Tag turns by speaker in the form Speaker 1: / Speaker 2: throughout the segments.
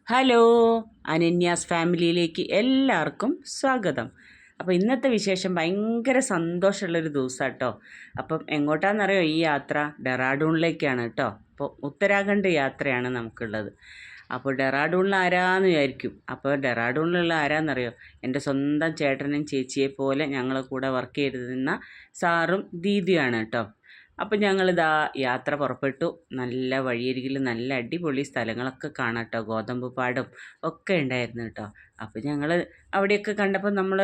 Speaker 1: Hello, അനന്യാസ് ഫാമിലിയിലേക്ക് എല്ലാവർക്കും സ്വാഗതം. അപ്പോൾ ഇന്നത്തെ വിശേഷം ഭയങ്കര സന്തോഷമുള്ളൊരു ദിവസമാണ് കേട്ടോ. അപ്പം എങ്ങോട്ടാണെന്നറിയോ ഈ യാത്ര? ഡെറാഡൂണിലേക്കാണ് കേട്ടോ. അപ്പോൾ ഉത്തരാഖണ്ഡ് യാത്രയാണ് നമുക്കുള്ളത്. അപ്പോൾ ഡെറാഡൂണിൽ ആരാന്ന് വിചാരിക്കും. അപ്പോൾ ഡെറാഡൂണിലുള്ള ആരാന്നറിയോ? എൻ്റെ സ്വന്തം ചേട്ടനും ചേച്ചിയെ പോലെ ഞങ്ങളെ കൂടെ വർക്ക് ചെയ്തിരുന്ന സാറും ദീദിയാണ് കേട്ടോ. അപ്പം ഞങ്ങളിതാ യാത്ര പുറപ്പെട്ടു. നല്ല വഴിയരികിൽ നല്ല അടിപൊളി സ്ഥലങ്ങളൊക്കെ കാണാം കേട്ടോ. ഗോതമ്പ് പാടം ഒക്കെ ഉണ്ടായിരുന്നു കേട്ടോ. അപ്പോൾ ഞങ്ങൾ അവിടെയൊക്കെ കണ്ടപ്പോൾ നമ്മൾ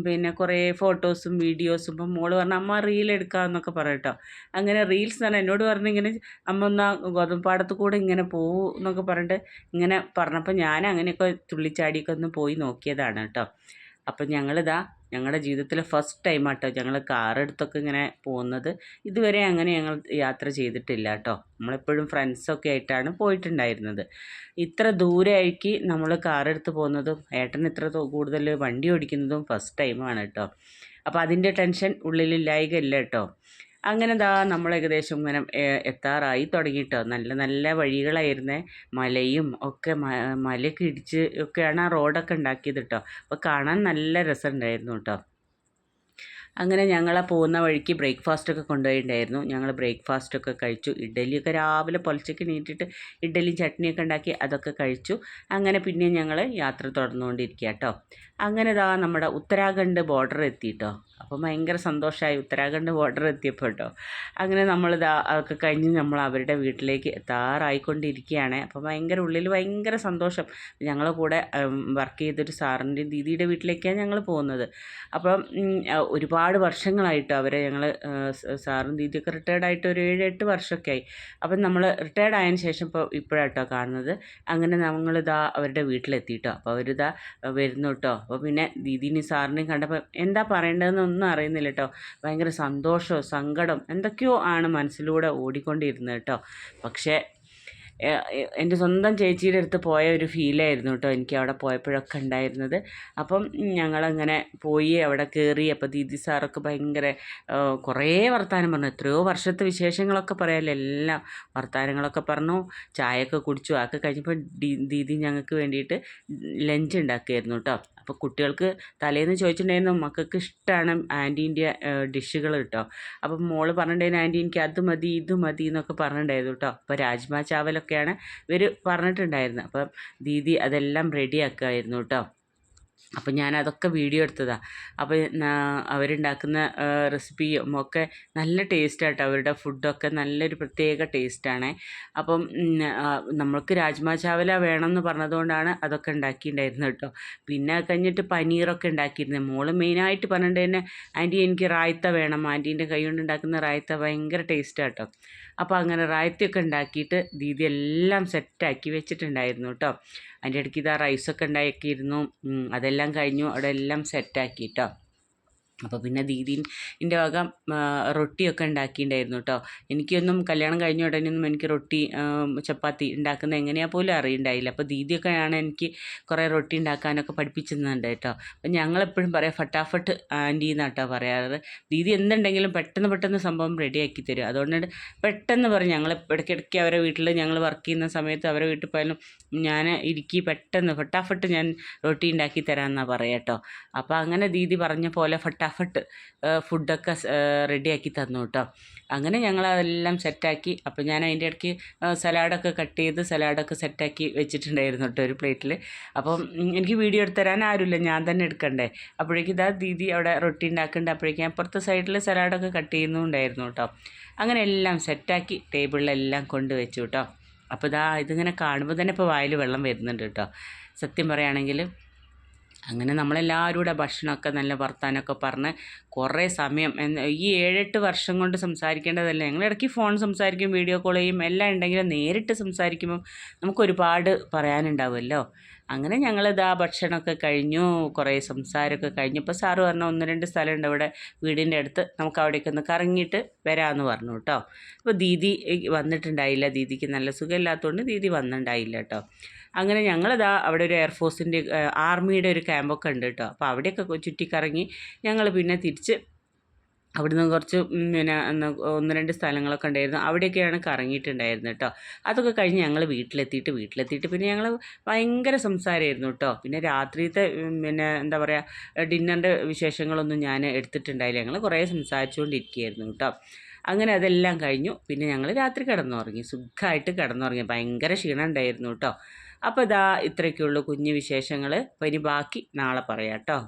Speaker 1: പിന്നെ കുറേ ഫോട്ടോസും വീഡിയോസും ഇപ്പം മോള് പറഞ്ഞു അമ്മ റീൽ എടുക്കാമെന്നൊക്കെ പറയും കേട്ടോ. അങ്ങനെ റീൽസ് തന്നെ എന്നോട് പറഞ്ഞു ഇങ്ങനെ അമ്മ ഒന്ന് ഗോതമ്പ് പാടത്ത് കൂടെ ഇങ്ങനെ പോകൂ എന്നൊക്കെ പറഞ്ഞിട്ട് ഇങ്ങനെ പറഞ്ഞപ്പോൾ ഞാൻ അങ്ങനെയൊക്കെ തുള്ളിച്ചാടിയൊക്കെ ഒന്ന് പോയി നോക്കിയതാണ് കേട്ടോ. അപ്പം ഞങ്ങളിതാ ഞങ്ങളുടെ ജീവിതത്തിലെ ഫസ്റ്റ് ടൈമാട്ടോ ഞങ്ങൾ കാറെടുത്തൊക്കെ ഇങ്ങനെ പോകുന്നത്. ഇതുവരെ അങ്ങനെ ഞങ്ങൾ യാത്ര ചെയ്തിട്ടില്ല കേട്ടോ. നമ്മളെപ്പോഴും ഫ്രണ്ട്സൊക്കെ ആയിട്ടാണ് പോയിട്ടുണ്ടായിരുന്നത്. ഇത്ര ദൂരമായിട്ട് നമ്മൾ കാറെടുത്ത് പോകുന്നതും ഏട്ടൻ ഇത്ര കൂടുതൽ വണ്ടി ഓടിക്കുന്നതും ഫസ്റ്റ് ടൈമാണ് കേട്ടോ. അപ്പോൾ അതിൻ്റെ ടെൻഷൻ ഉള്ളിലില്ലായികയില്ല കേട്ടോ. അങ്ങനെ ദാ നമ്മൾ ഏകദേശം ഇങ്ങനെ എത്താറായി തുടങ്ങിയിട്ടോ. നല്ല നല്ല വഴികളായിരുന്നേ. മലയും ഒക്കെ മലയൊക്കെ ഇടിച്ച് ഒക്കെയാണ് ആ റോഡൊക്കെ ഉണ്ടാക്കിയത് കേട്ടോ. അപ്പോൾ കാണാൻ നല്ല രസമുണ്ടായിരുന്നു കേട്ടോ. അങ്ങനെ ഞങ്ങൾ പോകുന്ന വഴിക്ക് ബ്രേക്ക്ഫാസ്റ്റൊക്കെ കൊണ്ടുപോയിട്ടുണ്ടായിരുന്നു. ഞങ്ങൾ ബ്രേക്ക്ഫാസ്റ്റൊക്കെ കഴിച്ചു. ഇഡ്ഡലിയൊക്കെ രാവിലെ പൊലച്ചയ്ക്ക് നീട്ടിയിട്ട് ഇഡ്ഡലിയും ചട്നിയൊക്കെ ഉണ്ടാക്കി അതൊക്കെ കഴിച്ചു. അങ്ങനെ പിന്നെ ഞങ്ങൾ യാത്ര തുടർന്നുകൊണ്ടിരിക്കുക കേട്ടോ. അങ്ങനെ ഇതാ നമ്മുടെ ഉത്തരാഖണ്ഡ് ബോർഡർ എത്തിയിട്ടോ. അപ്പോൾ ഭയങ്കര സന്തോഷമായി ഉത്തരാഖണ്ഡ് ബോർഡർ എത്തിയപ്പോൾ കേട്ടോ. അങ്ങനെ നമ്മളിതാ അതൊക്കെ കഴിഞ്ഞ് നമ്മൾ അവരുടെ വീട്ടിലേക്ക് എത്താറായിക്കൊണ്ടിരിക്കുകയാണ്. അപ്പോൾ ഭയങ്കര ഉള്ളിൽ ഭയങ്കര സന്തോഷം. ഞങ്ങളെ കൂടെ വർക്ക് ചെയ്തൊരു സാറിൻ്റെയും ദീദിയുടെ വീട്ടിലേക്കാണ് ഞങ്ങൾ പോകുന്നത്. അപ്പം ഒരുപാട് വർഷങ്ങളായിട്ട് അവരെ ഞങ്ങൾ സാറും ദീദിയൊക്കെ റിട്ടയർഡായിട്ട് ഒരു 7-8 വർഷമൊക്കെ ആയി. അപ്പം നമ്മൾ റിട്ടയർഡ് ആയതിന് ശേഷം ഇപ്പോഴാട്ടോ കാണുന്നത്. അങ്ങനെ നമ്മളിതാ അവരുടെ വീട്ടിലെത്തിയിട്ടോ. അപ്പോൾ അവരിതാ വരുന്നു കേട്ടോ. അപ്പോൾ പിന്നെ ദീദീനെയും സാറിനെയും കണ്ടപ്പോൾ എന്താ പറയേണ്ടതെന്നൊന്നും അറിയുന്നില്ല കേട്ടോ. ഭയങ്കര സന്തോഷമോ സങ്കടം എന്തൊക്കെയോ ആണ് മനസ്സിലൂടെ ഓടിക്കൊണ്ടിരുന്നത് കേട്ടോ. പക്ഷേ എൻ്റെ സ്വന്തം ചേച്ചിയുടെ അടുത്ത് പോയ ഒരു ഫീലായിരുന്നു കേട്ടോ എനിക്ക് അവിടെ പോയപ്പോഴൊക്കെ ഉണ്ടായിരുന്നത്. അപ്പം ഞങ്ങളങ്ങനെ പോയി അവിടെ കയറി. അപ്പോൾ ദീദി സാറൊക്കെ ഭയങ്കര കുറേ വർത്തമാനം പറഞ്ഞു. എത്രയോ വർഷത്തെ വിശേഷങ്ങളൊക്കെ പറയാമല്ലോ. എല്ലാം വർത്തമാനങ്ങളൊക്കെ പറഞ്ഞു. ചായയൊക്കെ കുടിച്ചു. അതൊക്കെ കഴിഞ്ഞപ്പോൾ ദീദി ഞങ്ങൾക്ക് വേണ്ടിയിട്ട് ലഞ്ച് ഉണ്ടാക്കിയായിരുന്നു കേട്ടോ. അപ്പോൾ കുട്ടികൾക്ക് തലേന്ന് ചോദിച്ചിട്ടുണ്ടായിരുന്നു മക്കൾക്ക് ഇഷ്ടമാണ് ആൻറ്റീൻ്റെ ഡിഷുകൾ കേട്ടോ. അപ്പം മോള് പറഞ്ഞിട്ടുണ്ടായിരുന്നു ആൻറ്റി എനിക്ക് അത് മതി ഇത് മതി എന്നൊക്കെ പറഞ്ഞിട്ടുണ്ടായിരുന്നു കേട്ടോ. അപ്പോൾ രാജ്മ ചാവലൊക്കെയാണ് ഇവർ പറഞ്ഞിട്ടുണ്ടായിരുന്നത്. അപ്പം ദീദി അതെല്ലാം റെഡിയാക്കുമായിരുന്നു കേട്ടോ. അപ്പം ഞാനതൊക്കെ വീഡിയോ എടുത്തതാണ്. അപ്പോൾ അവരുണ്ടാക്കുന്ന റെസിപ്പിയും ഒക്കെ നല്ല ടേസ്റ്റാട്ടോ. അവരുടെ ഫുഡൊക്കെ നല്ലൊരു പ്രത്യേക ടേസ്റ്റാണ്. അപ്പം നമ്മൾക്ക് രാജ്മ ചാവല വേണമെന്ന് പറഞ്ഞതുകൊണ്ടാണ് അതൊക്കെ ഉണ്ടാക്കിയിട്ടുണ്ടായിരുന്നത് കേട്ടോ. പിന്നെ കഴിഞ്ഞിട്ട് പനീറൊക്കെ ഉണ്ടാക്കിയിരുന്നത്. മോള് മെയിനായിട്ട് പറഞ്ഞിട്ട് തന്നെ ആൻറ്റി എനിക്ക് റായ്ത്ത വേണം. ആൻറ്റീൻ്റെ കൈ കൊണ്ട് ഉണ്ടാക്കുന്ന റായ്ത്ത ഭയങ്കര ടേസ്റ്റാട്ടോ. അപ്പോൾ അങ്ങനെ റായ്ത്തയൊക്കെ ഉണ്ടാക്കിയിട്ട് ദീദി എല്ലാം സെറ്റാക്കി വെച്ചിട്ടുണ്ടായിരുന്നു കേട്ടോ. അതിൻ്റെ ഇടയ്ക്ക് ഇതാ റൈസൊക്കെ ഉണ്ടാക്കിയിരുന്നു. അതെല്ലാം കഴിഞ്ഞു. അവിടെ എല്ലാം സെറ്റാക്കി കേട്ടോ. അപ്പോൾ പിന്നെ ദീദീൻ്റെ വക റൊട്ടിയൊക്കെ ഉണ്ടാക്കിയിട്ടുണ്ടായിരുന്നു കേട്ടോ. എനിക്കൊന്നും കല്യാണം കഴിഞ്ഞ ഉടനെയൊന്നും എനിക്ക് റൊട്ടി ചപ്പാത്തി ഉണ്ടാക്കുന്നത് എങ്ങനെയാ പോലും അറിയണ്ടായില്ല. അപ്പോൾ ദീദിയൊക്കെയാണ് എനിക്ക് കുറേ റൊട്ടി ഉണ്ടാക്കാനൊക്കെ പഠിപ്പിച്ചിരുന്നുണ്ട് കേട്ടോ. അപ്പം ഞങ്ങളെപ്പോഴും പറയാം ഫട്ടാഫട്ട് ആൻറ്റി എന്നാട്ടോ പറയാറ്. ദീദി എന്തുണ്ടെങ്കിലും പെട്ടെന്ന് പെട്ടെന്ന് സംഭവം റെഡിയാക്കി തരും. അതുകൊണ്ട് പെട്ടെന്ന് പറയും. ഞങ്ങൾ ഇടയ്ക്കിടയ്ക്ക് അവരെ വീട്ടിൽ ഞങ്ങൾ വർക്ക് ചെയ്യുന്ന സമയത്ത് അവരെ വീട്ടിൽ പോയാലും ഞാൻ ഇരിക്കി പെട്ടെന്ന് ഫട്ടാഫട്ട് ഞാൻ റൊട്ടി ഉണ്ടാക്കി തരാമെന്നാണ് പറയാം കേട്ടോ. അപ്പോൾ അങ്ങനെ ദീദി പറഞ്ഞ പോലെ ഫട്ടാഫട്ട് ഫുഡൊക്കെ റെഡിയാക്കി തന്നു കേട്ടോ. അങ്ങനെ ഞങ്ങളതെല്ലാം സെറ്റാക്കി. അപ്പോൾ ഞാൻ അതിൻ്റെ ഇടയ്ക്ക് സലാഡൊക്കെ കട്ട് ചെയ്ത് സലാഡൊക്കെ സെറ്റാക്കി വെച്ചിട്ടുണ്ടായിരുന്നു കേട്ടോ ഒരു പ്ലേറ്റിൽ. അപ്പം എനിക്ക് വീഡിയോ എടുത്ത് തരാൻ ആരുമില്ല, ഞാൻ തന്നെ എടുക്കണ്ടേ. അപ്പോഴേക്കും ഇതാ ദീദി അവിടെ റൊട്ടി ഉണ്ടാക്കുന്നുണ്ട്. അപ്പോഴേക്കും അപ്പുറത്തെ സൈഡിൽ സലാഡൊക്കെ കട്ട് ചെയ്യുന്നുണ്ടായിരുന്നു കേട്ടോ. അങ്ങനെ എല്ലാം സെറ്റാക്കി ടേബിളിലെല്ലാം കൊണ്ടുവച്ചു കേട്ടോ. അപ്പോൾ ഇതിങ്ങനെ കാണുമ്പോൾ തന്നെ ഇപ്പോൾ വായിൽ വെള്ളം വരുന്നുണ്ട് കേട്ടോ സത്യം പറയുകയാണെങ്കിൽ. അങ്ങനെ നമ്മളെല്ലാവരും കൂടെ ഭക്ഷണമൊക്കെ നല്ല വർത്താനമൊക്കെ പറഞ്ഞ് കുറേ സമയം ഈ 7-8 വർഷം കൊണ്ട് സംസാരിക്കേണ്ടതല്ലേ. ഞങ്ങൾ ഇടയ്ക്ക് ഫോൺ സംസാരിക്കും, വീഡിയോ കോൾ ചെയ്യും, എല്ലാം ഉണ്ടെങ്കിലും നേരിട്ട് സംസാരിക്കുമ്പം നമുക്കൊരുപാട് പറയാനുണ്ടാവുമല്ലോ. അങ്ങനെ ഞങ്ങളിതാ ഭക്ഷണമൊക്കെ കഴിഞ്ഞു, കുറേ സംസാരമൊക്കെ കഴിഞ്ഞപ്പോൾ സാറ് പറഞ്ഞു 1-2 സ്ഥലമുണ്ട് ഇവിടെ വീടിൻ്റെ അടുത്ത്, നമുക്ക് അവിടേക്ക് ഒന്ന് കറങ്ങിയിട്ട് വരാമെന്ന് പറഞ്ഞു കേട്ടോ. അപ്പോൾ ദീദി വന്നിട്ടുണ്ടായില്ല. ദീദിക്ക് നല്ല സുഖമില്ലാത്തതുകൊണ്ട് ദീദി വന്നിട്ടുണ്ടായില്ല കേട്ടോ. അങ്ങനെ ഞങ്ങളിതാ അവിടെ ഒരു എയർഫോഴ്സിൻ്റെ ആർമിയുടെ ഒരു ക്യാമ്പൊക്കെ ഉണ്ട് കേട്ടോ. അപ്പോൾ അവിടെയൊക്കെ ചുറ്റിക്കറങ്ങി ഞങ്ങൾ പിന്നെ തിരിച്ച് അവിടുന്ന് കുറച്ച് പിന്നെ ഒന്ന് രണ്ട് സ്ഥലങ്ങളൊക്കെ ഉണ്ടായിരുന്നു. അവിടെയൊക്കെയാണ് കറങ്ങിയിട്ടുണ്ടായിരുന്നത് കേട്ടോ. അതൊക്കെ കഴിഞ്ഞ് ഞങ്ങൾ വീട്ടിലെത്തിയിട്ട് പിന്നെ ഞങ്ങൾ ഭയങ്കര സംസാരമായിരുന്നു കേട്ടോ. പിന്നെ രാത്രിയത്തെ പിന്നെ എന്താ പറയുക ഡിന്നറിൻ്റെ വിശേഷങ്ങളൊന്നും ഞാൻ എടുത്തിട്ടുണ്ടായില്ല. ഞങ്ങൾ കുറേ സംസാരിച്ചുകൊണ്ടിരിക്കുകയായിരുന്നു കേട്ടോ. അങ്ങനെ അതെല്ലാം കഴിഞ്ഞു. പിന്നെ ഞങ്ങൾ രാത്രി കിടന്നുറങ്ങി, സുഖമായിട്ട് കിടന്നുറങ്ങി. ഭയങ്കര ക്ഷീണം ഉണ്ടായിരുന്നു കേട്ടോ. അപ്പോൾ ഇതാ ഇത്രയൊക്കെയുള്ളൂ കുഞ്ഞു വിശേഷങ്ങൾ. അപ്പോൾ ഇനി ബാക്കി നാളെ പറയാം കേട്ടോ.